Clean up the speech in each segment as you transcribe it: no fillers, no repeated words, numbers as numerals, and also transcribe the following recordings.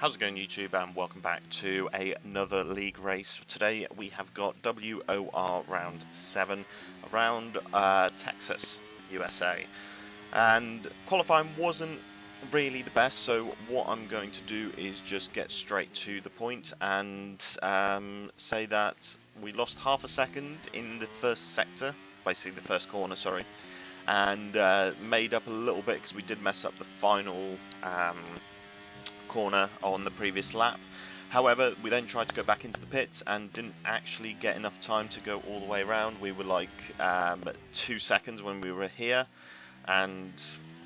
How's it going, YouTube, and welcome back to another league race. Today we have got WOR Round 7 around Texas, USA. And qualifying wasn't really the best, so what I'm going to do is just get straight to the point and say that we lost half a second in the first sector, basically the first corner, sorry, and made up a little bit because we did mess up the final corner on the previous lap. However, we then tried to go back into the pits and didn't actually get enough time to go all the way around. We were like 2 seconds when we were here, and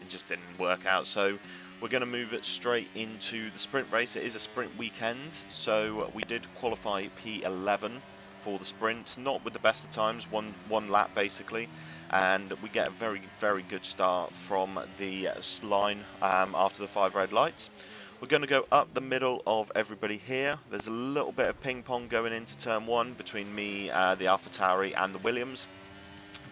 it just didn't work out. So we're going to move it straight into the sprint race. It is a sprint weekend, so we did qualify P11 for the sprint, not with the best of times, one lap basically, and we get a very good start from the line after the 5 red lights. We're going to go up the middle of everybody here. There's a little bit of ping pong going into turn 1 between me, the AlphaTauri and the Williams.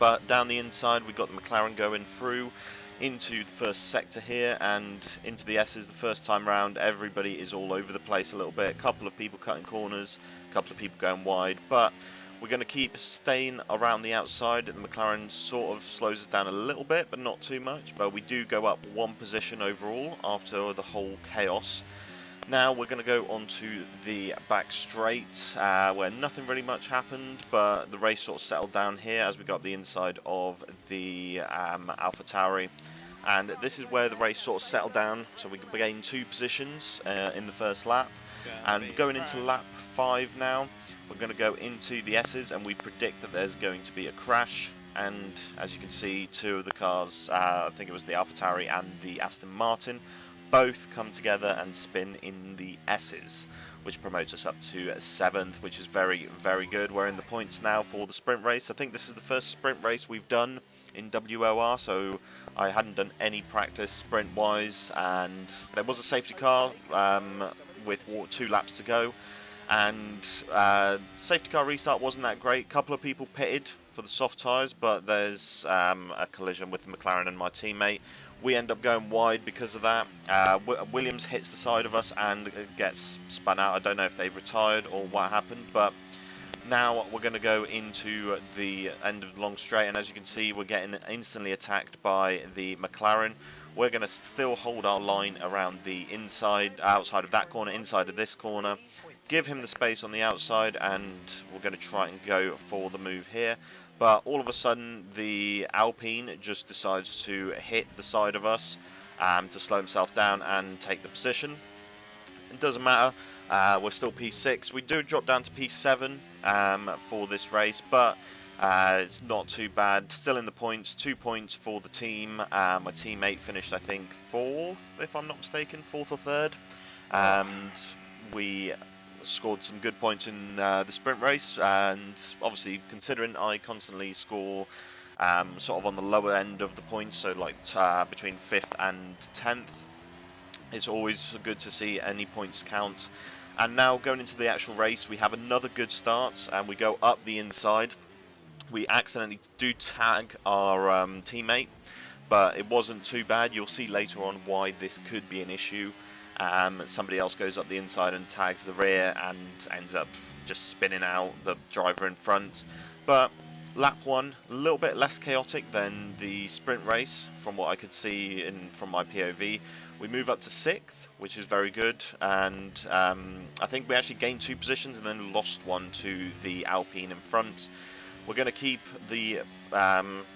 But down the inside we've got the McLaren going through into the first sector here and into the S's the first time round. Everybody is all over the place a little bit. A couple of people cutting corners, a couple of people going wide. But we're going to keep staying around the outside. The McLaren sort of slows us down a little bit, but not too much. But we do go up 1 position overall after the whole chaos. Now we're going to go on to the back straight, where nothing really much happened, but the race sort of settled down here as we got the inside of the AlphaTauri. And this is where the race sort of settled down, so we gained 2 positions in the first lap. And going into lap 5 now, we're going to go into the S's, and we predict that there's going to be a crash. And as you can see, 2 of the cars, I think it was the AlphaTauri and the Aston Martin, both come together and spin in the S's, which promotes us up to 7th, which is very good. We're in the points now for the sprint race. I think this is the first sprint race we've done in WOR, so I hadn't done any practice sprint-wise, and there was a safety car with 2 laps to go. And safety car restart wasn't that great. A couple of people pitted for the soft tyres, but there's a collision with the McLaren and my teammate. We end up going wide because of that. Williams hits the side of us and gets spun out. I don't know if they retired or what happened, but now we're going to go into the end of the long straight, and as you can see, we're getting instantly attacked by the McLaren. We're going to still hold our line around the outside of that corner, inside of this corner. Give him the space on the outside, and we're going to try and go for the move here. But all of a sudden, the Alpine just decides to hit the side of us to slow himself down and take the position. It doesn't matter. We're still P6. We do drop down to P7 for this race, but it's not too bad. Still in the points, 2 points for the team. My teammate finished, I think, 4th, if I'm not mistaken, 4th or 3rd. And we scored some good points in the sprint race, and obviously considering I constantly score sort of on the lower end of the points, so like between 5th and 10th, it's always good to see any points count. And now going into the actual race, we have another good start, and we go up the inside. We accidentally do tag our teammate, but it wasn't too bad. You'll see later on why this could be an issue. Somebody else goes up the inside and tags the rear and ends up just spinning out the driver in front. But lap 1, a little bit less chaotic than the sprint race from what I could see from my POV. We move up to 6th, which is very good, and I think we actually gained 2 positions and then lost 1 to the Alpine in front. We're going to keep the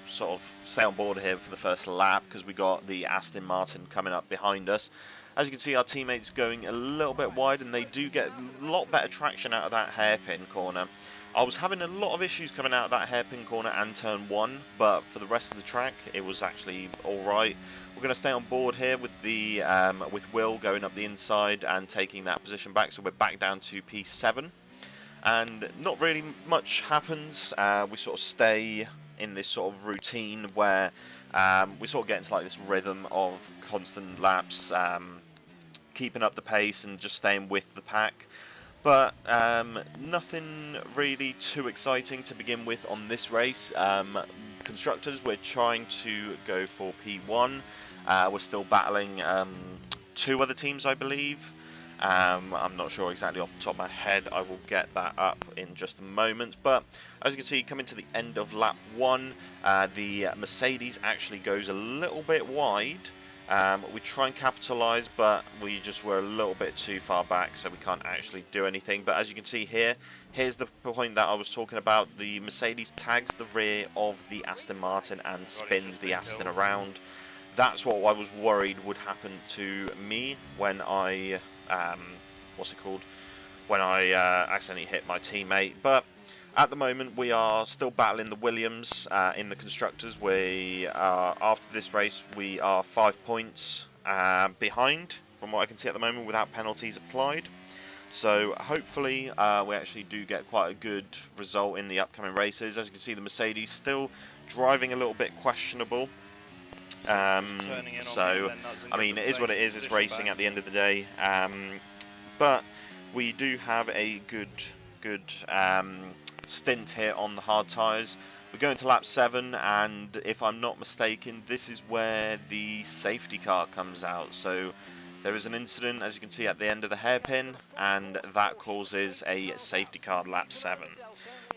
sort of stay on board here for the first lap because we got the Aston Martin coming up behind us. As you can see, our teammates going a little bit wide, and they do get a lot better traction out of that hairpin corner. I was having a lot of issues coming out of that hairpin corner and turn 1, but for the rest of the track, it was actually alright. We're going to stay on board here with the with Will going up the inside and taking that position back, so we're back down to P7. And not really much happens. We sort of stay in this sort of routine where we sort of get into like this rhythm of constant laps, keeping up the pace and just staying with the pack. But nothing really too exciting to begin with on this race. Constructors, we're trying to go for P1. We're still battling 2 other teams, I believe. I'm not sure exactly off the top of my head. I will get that up in just a moment. But as you can see, coming to the end of lap 1, the Mercedes actually goes a little bit wide. We try and capitalise, but we just were a little bit too far back, so we can't actually do anything. But as you can see here, here's the point that I was talking about. The Mercedes tags the rear of the Aston Martin and spins the Aston around. That's what I was worried would happen to me when I, when I accidentally hit my teammate. But at the moment, we are still battling the Williams in the constructors. We after this race, we are 5 points behind from what I can see at the moment, without penalties applied. So hopefully, we actually do get quite a good result in the upcoming races. As you can see, the Mercedes still driving a little bit questionable. So, I mean, it is what it is. It's racing at the end of the day. But we do have a good stint here on the hard tyres. We're going to lap 7, and if I'm not mistaken, this is where the safety car comes out. So there is an incident, as you can see, at the end of the hairpin, and that causes a safety car lap 7.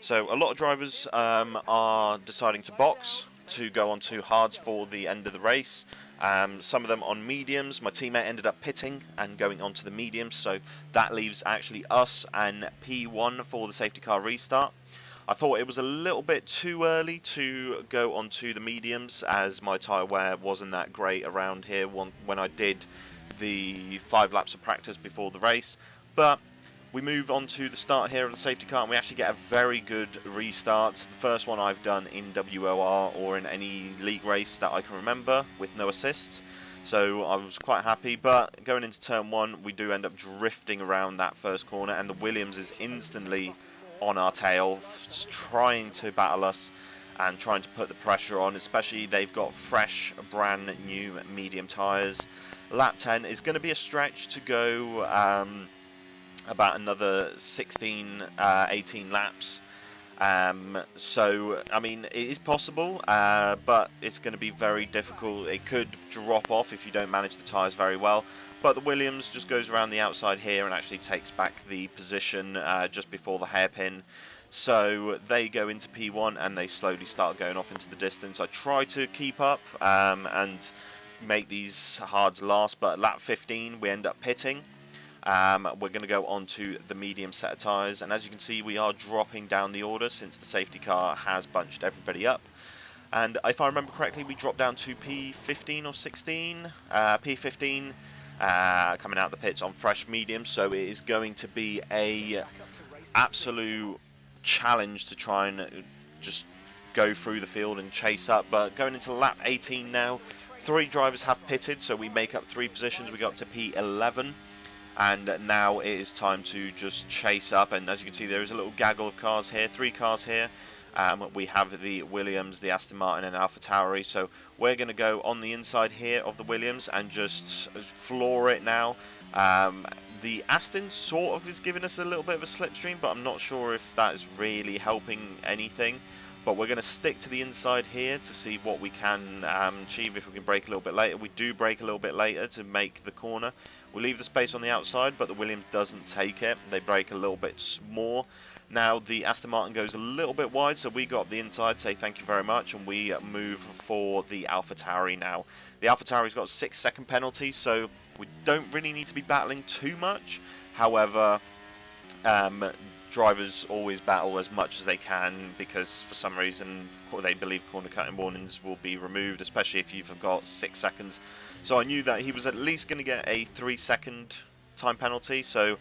So a lot of drivers are deciding to box to go on to hards for the end of the race. Some of them on mediums. My teammate ended up pitting and going on to the mediums, so that leaves actually us and P1 for the safety car restart. I thought it was a little bit too early to go onto the mediums, as my tyre wear wasn't that great around here when I did the 5 laps of practice before the race. But we move on to the start here of the safety car, and we actually get a very good restart. The first one I've done in WOR or in any league race that I can remember with no assists. So I was quite happy, but going into turn 1, we do end up drifting around that first corner, and the Williams is instantly on our tail, trying to battle us and trying to put the pressure on, especially they've got fresh, brand new medium tyres. Lap 10 is going to be a stretch to go about another 16, 18 laps. So, I mean, it is possible, but it's going to be very difficult. It could drop off if you don't manage the tyres very well. But the Williams just goes around the outside here and actually takes back the position just before the hairpin. So they go into P1 and they slowly start going off into the distance. I try to keep up and make these hards last, but at lap 15 we end up pitting. We're going to go on to the medium set of tyres, and as you can see, we are dropping down the order since the safety car has bunched everybody up. And if I remember correctly, we dropped down to P15 or 16, P15 coming out the pits on fresh medium, so it is going to be a absolute challenge to try and just go through the field and chase up. But going into lap 18 now, 3 drivers have pitted, so we make up 3 positions. We got to P11. And now it is time to just chase up, and as you can see, there is a little gaggle of cars here, 3 cars here. We have the Williams, the Aston Martin and AlphaTauri, so we're going to go on the inside here of the Williams and just floor it now. The Aston sort of is giving us a little bit of a slipstream, but I'm not sure if that is really helping anything. But we're going to stick to the inside here to see what we can achieve if we can brake a little bit later. We do brake a little bit later to make the corner. We leave the space on the outside, but the Williams doesn't take it. They brake a little bit more. Now the Aston Martin goes a little bit wide, so we got the inside, say thank you very much, and we move for the AlphaTauri now. The AlphaTauri's got a 6-second penalty, so we don't really need to be battling too much. However, drivers always battle as much as they can, because for some reason they believe corner cutting warnings will be removed, especially if you've got 6 seconds. So I knew that he was at least going to get a 3-second time penalty, so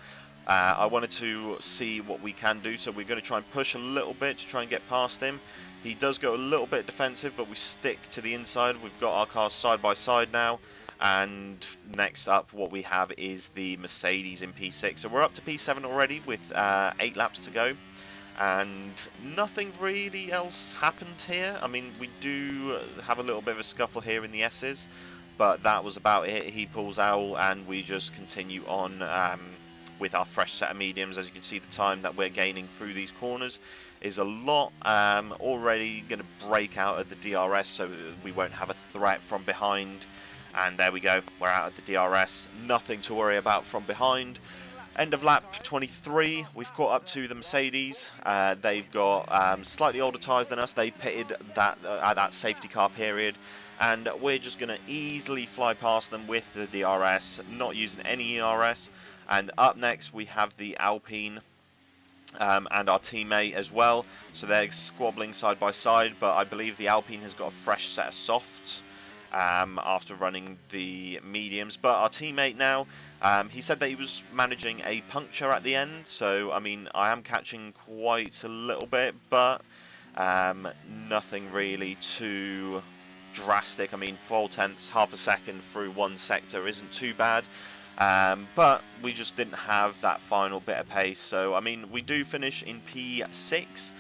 I wanted to see what we can do. So we're going to try and push a little bit to try and get past him. He does go a little bit defensive, but we stick to the inside. We've got our cars side by side now. And next up, what we have is the Mercedes in P6. So we're up to P7 already with 8 laps to go. And nothing really else happened here. I mean, we do have a little bit of a scuffle here in the S's, but that was about it. He pulls out and we just continue on with our fresh set of mediums. As you can see, the time that we're gaining through these corners is a lot. Already going to break out of the DRS, so we won't have a threat from behind. And there we go, we're out of the DRS, nothing to worry about from behind. End of lap 23, we've caught up to the Mercedes. They've got slightly older tyres than us. They pitted that at that safety car period, and we're just going to easily fly past them with the DRS, not using any ERS. And up next we have the Alpine and our teammate as well, so they're squabbling side by side, but I believe the Alpine has got a fresh set of softs after running the mediums. But our teammate now, he said that he was managing a puncture at the end, so I mean I am catching quite a little bit, but nothing really too drastic. I mean 4 tenths, half a second through one sector isn't too bad. But we just didn't have that final bit of pace, so I mean we do finish in P6,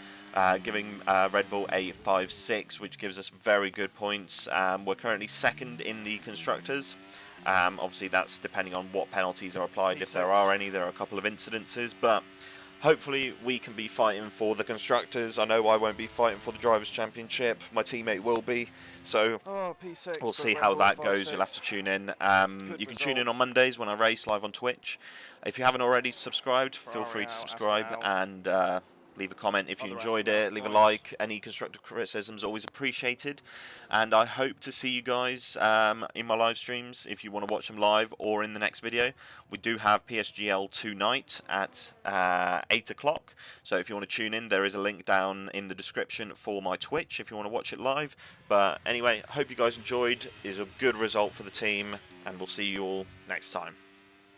giving Red Bull a 5-6, which gives us very good points. We're currently second in the Constructors. Obviously that's depending on what penalties are applied, if there are any. There are a couple of incidences, but hopefully we can be fighting for the Constructors. I know I won't be fighting for the Drivers' Championship, my teammate will be, so we'll see how that goes. You'll have to tune in. You can tune in on Mondays when I race live on Twitch. If you haven't already subscribed, feel free to subscribe and leave a comment if you enjoyed it, leave a like. Any constructive criticisms always appreciated, and I hope to see you guys in my live streams if you want to watch them live or in the next video. We do have PSGL tonight at 8 o'clock, so if you want to tune in, there is a link down in the description for my Twitch if you want to watch it live. But anyway, hope you guys enjoyed. It's a good result for the team, and we'll see you all next time.